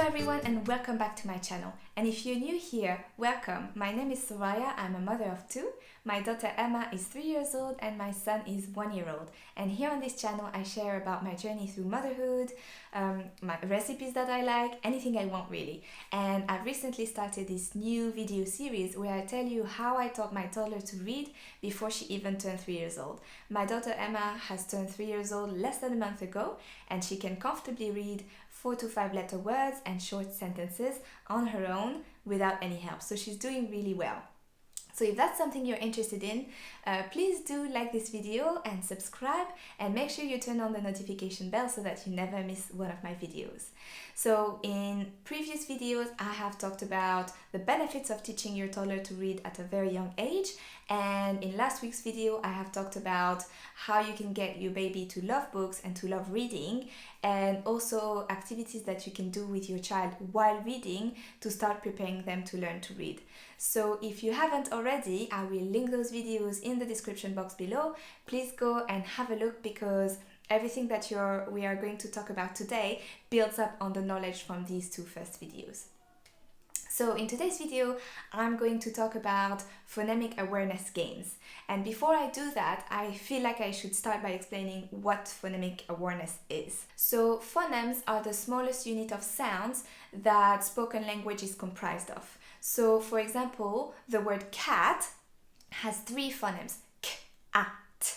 everyone and welcome back to my channel. And if you're new here, welcome. My name is Soraya, I'm a mother of two. My daughter Emma is 3 years old and my son is 1 year old. And here on this channel I share about my journey through motherhood, my recipes that I like, anything I want really. And I've recently started this new video series where I tell you how I taught my toddler to read before she even turned 3 years old. My daughter Emma has turned 3 years old less than a month ago and she can comfortably read 4 to 5 letter words and short sentences on her own without any help. So she's doing really well. So if that's something you're interested in, please do like this video and subscribe and make sure you turn on the notification bell so that you never miss one of my videos. So in previous videos, I have talked about the benefits of teaching your toddler to read at a very young age. And in last week's video, I have talked about how you can get your baby to love books and to love reading, and also activities that you can do with your child while reading to start preparing them to learn to read. So if you haven't already, I will link those videos in the description box below. Please go and have a look because everything that we are going to talk about today builds up on the knowledge from these two first videos. So in today's video, I'm going to talk about phonemic awareness games. And before I do that, I feel like I should start by explaining what phonemic awareness is. So phonemes are the smallest unit of sounds that spoken language is comprised of. So for example, the word cat has 3 phonemes, k, a, t.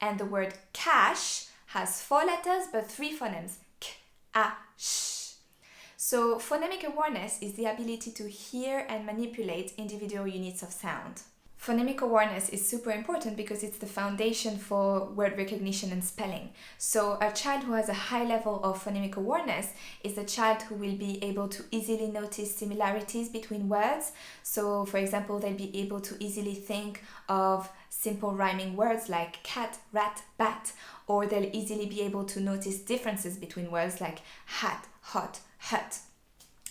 And the word cash has 4 letters but 3 phonemes, k, a, sh. So phonemic awareness is the ability to hear and manipulate individual units of sound. Phonemic awareness is super important because it's the foundation for word recognition and spelling. So a child who has a high level of phonemic awareness is a child who will be able to easily notice similarities between words. So for example, they'll be able to easily think of simple rhyming words like cat, rat, bat, or they'll easily be able to notice differences between words like hat, hot, hut.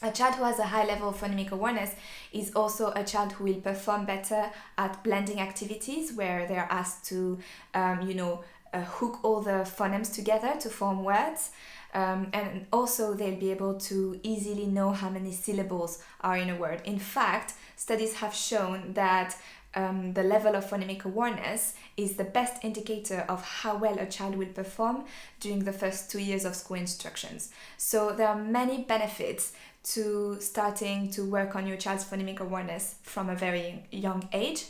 A child who has a high level of phonemic awareness is also a child who will perform better at blending activities where they're asked to, hook all the phonemes together to form words. And also they'll be able to easily know how many syllables are in a word. In fact, studies have shown that the level of phonemic awareness is the best indicator of how well a child will perform during the first 2 years of school instructions. So there are many benefits to starting to work on your child's phonemic awareness from a very young age,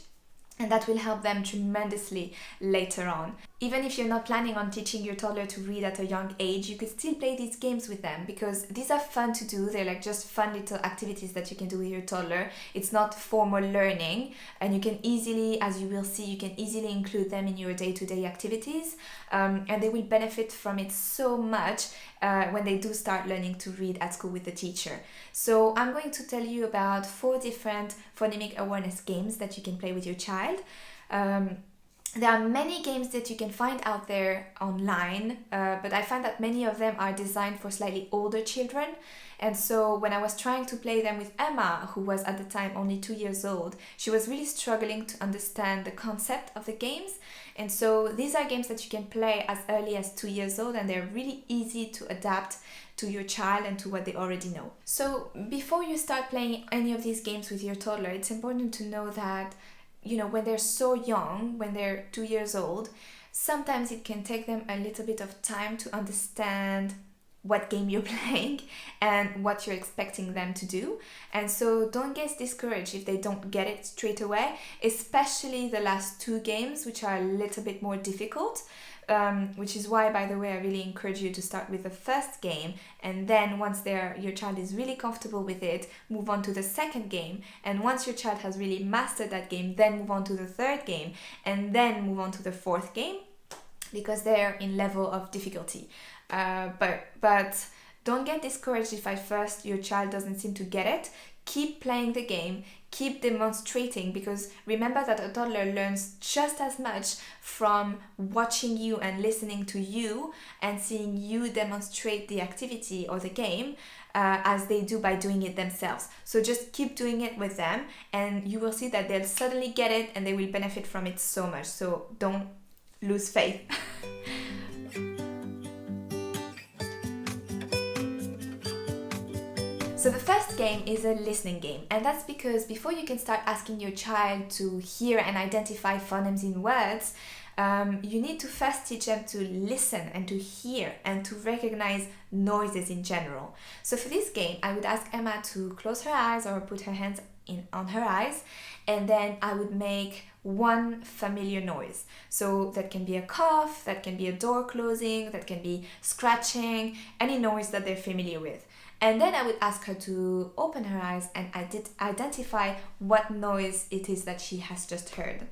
and that will help them tremendously later on. Even if you're not planning on teaching your toddler to read at a young age, you could still play these games with them because these are fun to do. They're like just fun little activities that you can do with your toddler. It's not formal learning, and you can easily, as you will see, you can easily include them in your day-to-day activities, and they will benefit from it so much when they do start learning to read at school with the teacher. So I'm going to tell you about 4 different phonemic awareness games that you can play with your child. There are many games that you can find out there online, but I find that many of them are designed for slightly older children. And so when I was trying to play them with Emma, who was at the time only 2 years old, she was really struggling to understand the concept of the games. And so these are games that you can play as early as 2 years old, and they're really easy to adapt to your child and to what they already know. So before you start playing any of these games with your toddler, it's important to know that when they're so young, when they're 2 years old, sometimes it can take them a little bit of time to understand what game you're playing and what you're expecting them to do. And so don't get discouraged if they don't get it straight away, especially the last 2 games, which are a little bit more difficult. Which is why, by the way, I really encourage you to start with the first game, and then once your child is really comfortable with it, move on to the second game, and once your child has really mastered that game, then move on to the third game, and then move on to the 4th game, because they're in level of difficulty. But don't get discouraged if at first your child doesn't seem to get it. Keep playing the game, keep demonstrating, because remember that a toddler learns just as much from watching you and listening to you and seeing you demonstrate the activity or the game as they do by doing it themselves. So just keep doing it with them and you will see that they'll suddenly get it and they will benefit from it so much. So don't lose faith. So the first game is a listening game, and that's because before you can start asking your child to hear and identify phonemes in words, you need to first teach them to listen and to hear and to recognize noises in general. So for this game, I would ask Emma to close her eyes or put her hands on her eyes, and then I would make one familiar noise. So that can be a cough, that can be a door closing, that can be scratching, any noise that they're familiar with. And then I would ask her to open her eyes and identify what noise it is that she has just heard.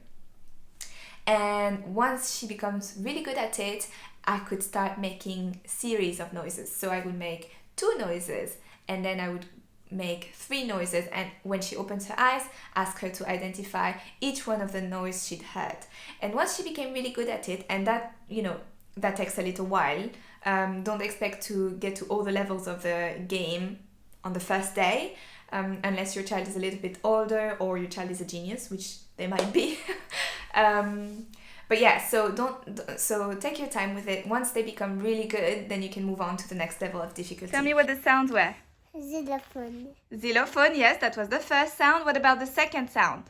And once she becomes really good at it, I could start making series of noises. So I would make 2 noises, and then I would make 3 noises, and when she opens her eyes, ask her to identify each one of the noise she'd heard. And once she became really good at it, and that, that takes a little while, don't expect to get to all the levels of the game on the first day, unless your child is a little bit older or your child is a genius, which they might be. But yeah, so take your time with it. Once they become really good, then you can move on to the next level of difficulty. Tell me what the sounds were. Xylophone. Xylophone, yes, that was the first sound. What about the second sound?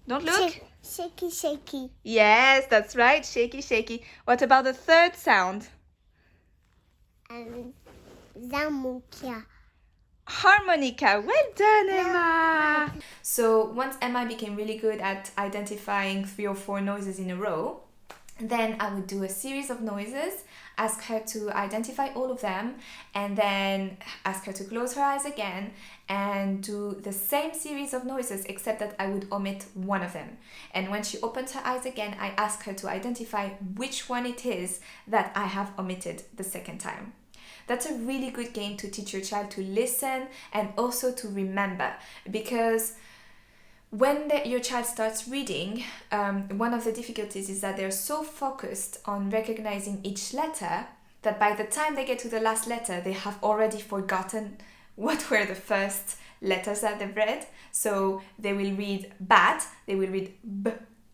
Don't look. Shaky, shaky. Yes, that's right. Shaky, shaky. What about the third sound? Harmonica. Harmonica. Well done, Emma. So once Emma became really good at identifying 3 or 4 noises in a row, then I would do a series of noises, ask her to identify all of them, and then ask her to close her eyes again and do the same series of noises, except that I would omit one of them. And when she opens her eyes again, I ask her to identify which one it is that I have omitted the second time. That's a really good game to teach your child to listen and also to remember, because when your child starts reading, one of the difficulties is that they're so focused on recognizing each letter that by the time they get to the last letter, they have already forgotten what were the first letters that they've read. So they will read bat, they will read b,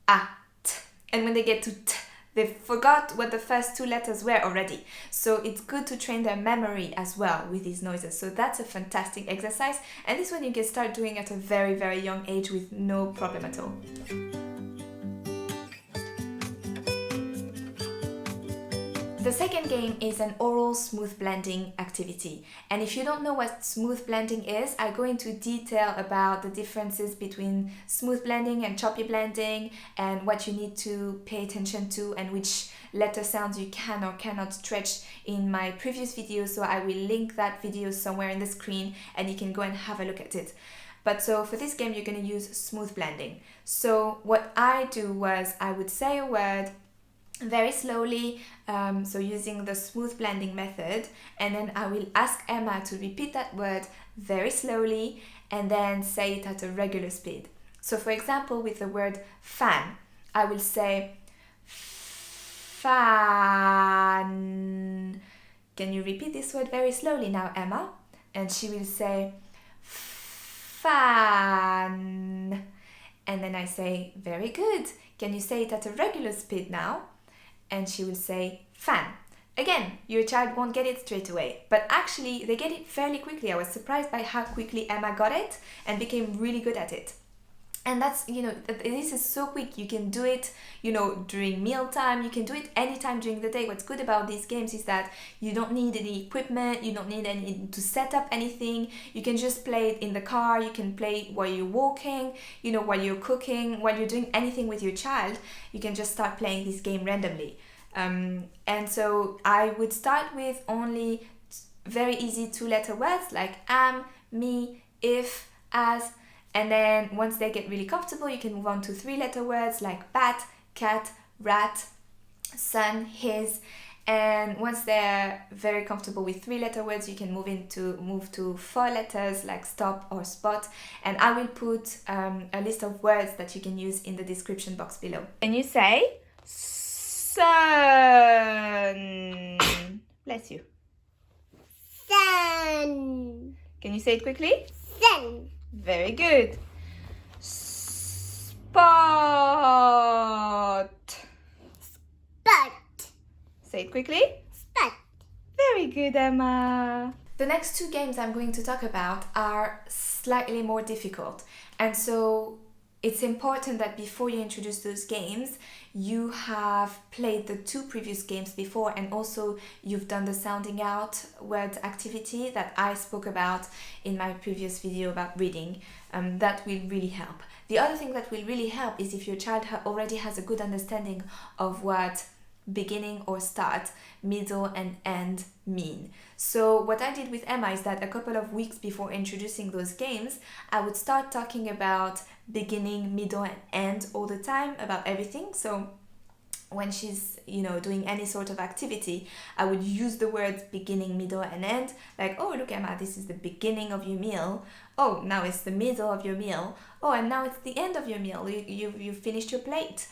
a, t. And when they get to t, they forgot what the first 2 letters were already. So it's good to train their memory as well with these noises. So that's a fantastic exercise. And this one you can start doing at a very, very young age with no problem at all. The second game is an oral smooth blending activity. And if you don't know what smooth blending is, I go into detail about the differences between smooth blending and choppy blending and what you need to pay attention to and which letter sounds you can or cannot stretch in my previous video. So I will link that video somewhere in the screen and you can go and have a look at it. But so for this game, you're going to use smooth blending. So what I do was I would say a word very slowly, so using the smooth blending method, and then I will ask Emma to repeat that word very slowly and then say it at a regular speed. So for example, with the word fan, I will say fan. Can you repeat this word very slowly now, Emma? And she will say fan. And then I say, very good. Can you say it at a regular speed now? And she will say fan. Again, your child won't get it straight away, but actually they get it fairly quickly. I was surprised by how quickly Emma got it and became really good at it. And that's, this is so quick. You can do it, during mealtime. You can do it anytime during the day. What's good about these games is that you don't need any equipment. You don't need to set up anything. You can just play it in the car. You can play it while you're walking, while you're cooking, while you're doing anything with your child. You can just start playing this game randomly. And so I would start with only very easy 2-letter words like am, me, if, as. And then once they get really comfortable, you can move on to 3-letter words like bat, cat, rat, sun, his. And once they're very comfortable with 3-letter words, you can move to 4 letters like stop or spot. And I will put a list of words that you can use in the description box below. Can you say sun? Bless you. Sun. Can you say it quickly? Sun. Very good. Spot. Spot. Say it quickly. Spot. Very good, Emma. The next two games I'm going to talk about are slightly more difficult, and so it's important that before you introduce those games, you have played the two previous games before, and also you've done the sounding out word activity that I spoke about in my previous video about reading. That will really help. The other thing that will really help is if your child already has a good understanding of what beginning or start, middle and end mean. So what I did with Emma is that a couple of weeks before introducing those games, I would start talking about beginning, middle and end all the time, about everything. So when she's doing any sort of activity, I would use the words beginning, middle and end, like, oh look Emma, this is the beginning of your meal, oh now it's the middle of your meal, oh and now it's the end of your meal, you've finished your plate,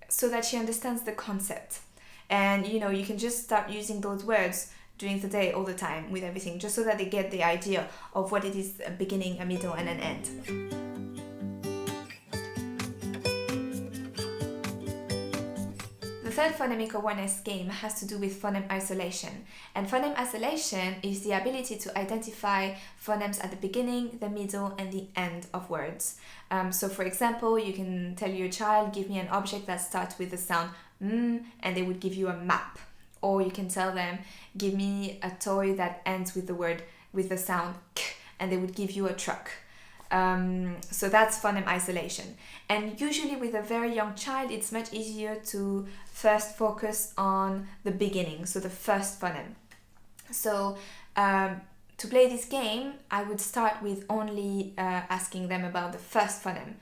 so that she understands the concept. And you can just start using those words during the day all the time with everything, just so that they get the idea of what it is, a beginning, a middle and an end. The third phonemic awareness game has to do with phoneme isolation. And phoneme isolation is the ability to identify phonemes at the beginning, the middle and the end of words. So for example, you can tell your child, give me an object that starts with the sound and they would give you a map. Or you can tell them, give me a toy that ends with the sound k, and they would give you a truck. So that's phoneme isolation. And usually with a very young child, it's much easier to first focus on the beginning, so the first phoneme. So to play this game, I would start with only asking them about the first phoneme,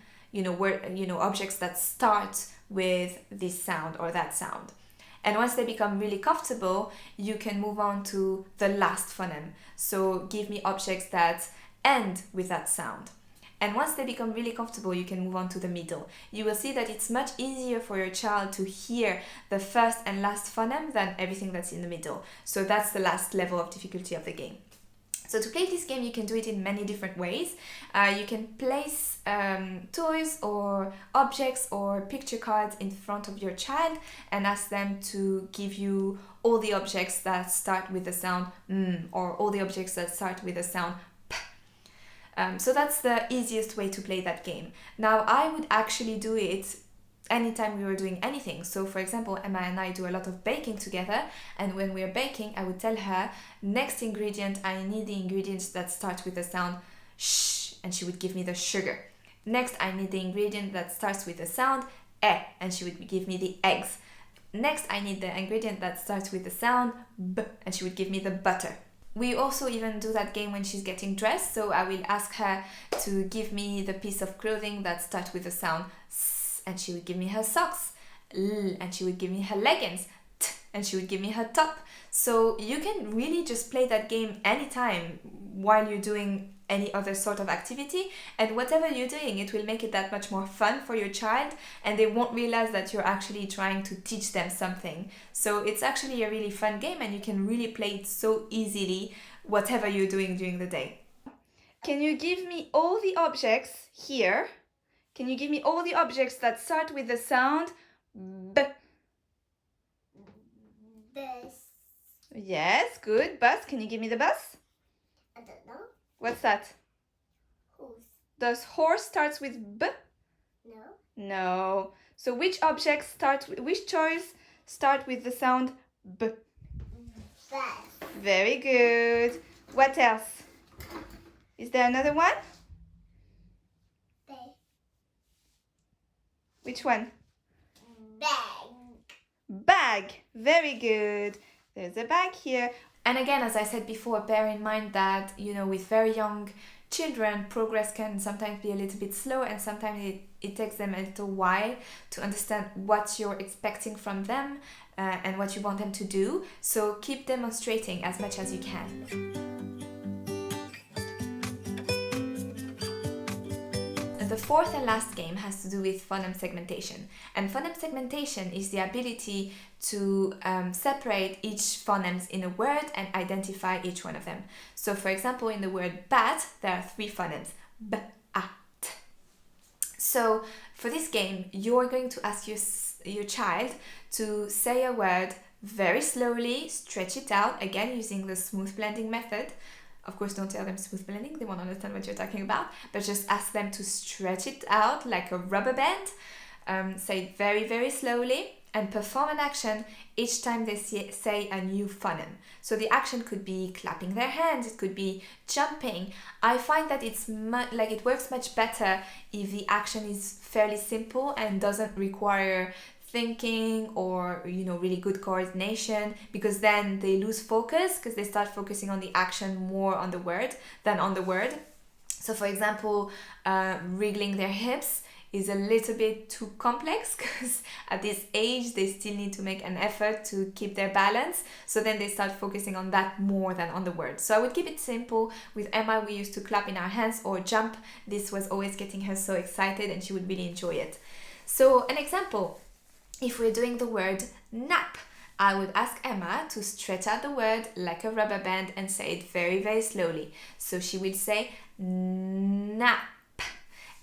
objects that start with this sound or that sound. And once they become really comfortable, you can move on to the last phoneme. So give me objects that end with that sound. And once they become really comfortable, you can move on to the middle. You will see that it's much easier for your child to hear the first and last phoneme than everything that's in the middle. So that's the last level of difficulty of the game. So to play this game, you can do it in many different ways. You can place toys or objects or picture cards in front of your child and ask them to give you all the objects that start with the sound or all the objects that start with the sound p. So that's the easiest way to play that game. Now, I would actually do it anytime we were doing anything. So for example, Emma and I do a lot of baking together, and when we're baking, I would tell her, next ingredient, I need the ingredients that start with the sound sh, and she would give me the sugar. Next, I need the ingredient that starts with the sound e, and she would give me the eggs. Next, I need the ingredient that starts with the sound b, and she would give me the butter. We also even do that game when she's getting dressed, so I will ask her to give me the piece of clothing that starts with the sound s, and she would give me her socks, L, and she would give me her leggings, T, and she would give me her top. So you can really just play that game anytime while you're doing any other sort of activity, and whatever you're doing, it will make it that much more fun for your child, and they won't realize that you're actually trying to teach them something. So it's actually a really fun game, and you can really play it so easily, whatever you're doing during the day. Can you give me all the objects here? Can you give me all the objects that start with the sound b? Bus. Yes, good. Bus. Can you give me the bus? I don't know. What's that? Horse. Does horse starts with b? No. No. So which toys start with the sound b? Bus. Very good. What else? Is there another one? Bag. Which one? Bag. Bag. Very good. There's a bag here. And again, as I said before, bear in mind that, with very young children, progress can sometimes be a little bit slow, and sometimes it takes them a little while to understand what you're expecting from them and what you want them to do. So keep demonstrating as much as you can. The fourth and last game has to do with phoneme segmentation. And phoneme segmentation is the ability to separate each phonemes in a word and identify each one of them. So for example, in the word bat, there are 3 phonemes, b, a, t. So for this game, you're going to ask your child to say a word very slowly, stretch it out, again using the smooth blending method, Of course, don't tell them smooth blending, they won't understand what you're talking about, but just ask them to stretch it out like a rubber band. Say it very, very slowly and perform an action each time they say a new phoneme. So the action could be clapping their hands, it could be jumping. I find that it works much better if the action is fairly simple and doesn't require thinking or really good coordination, because then they lose focus because they start focusing on the action more on the word than on the word. So for example, wriggling their hips is a little bit too complex because at this age they still need to make an effort to keep their balance, so then they start focusing on that more than on the word. So I would keep it simple. With Emma, we used to clap in our hands or jump. This was always getting her so excited and she would really enjoy it. So an example, if we're doing the word nap, I would ask Emma to stretch out the word like a rubber band and say it very, very slowly. So she will say nap.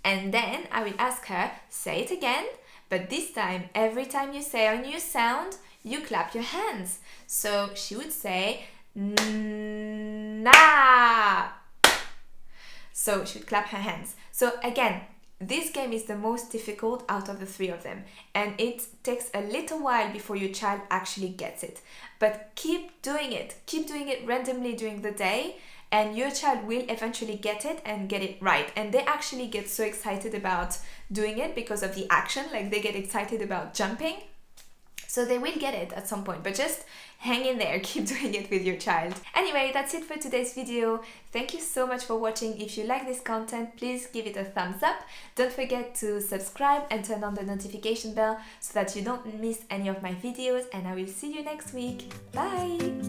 And then I will ask her, say it again, but this time, every time you say a new sound, you clap your hands. So she would say, nap. So she would clap her hands. So again, this game is the most difficult out of the three of them, and it takes a little while before your child actually gets it. But keep doing it randomly during the day, and your child will eventually get it and get it right. And they actually get so excited about doing it because of the action, like they get excited about jumping. So they will get it at some point, but just hang in there, keep doing it with your child. Anyway, that's it for today's video. Thank you so much for watching. If you like this content, please give it a thumbs up. Don't forget to subscribe and turn on the notification bell so that you don't miss any of my videos, and I will see you next week. Bye!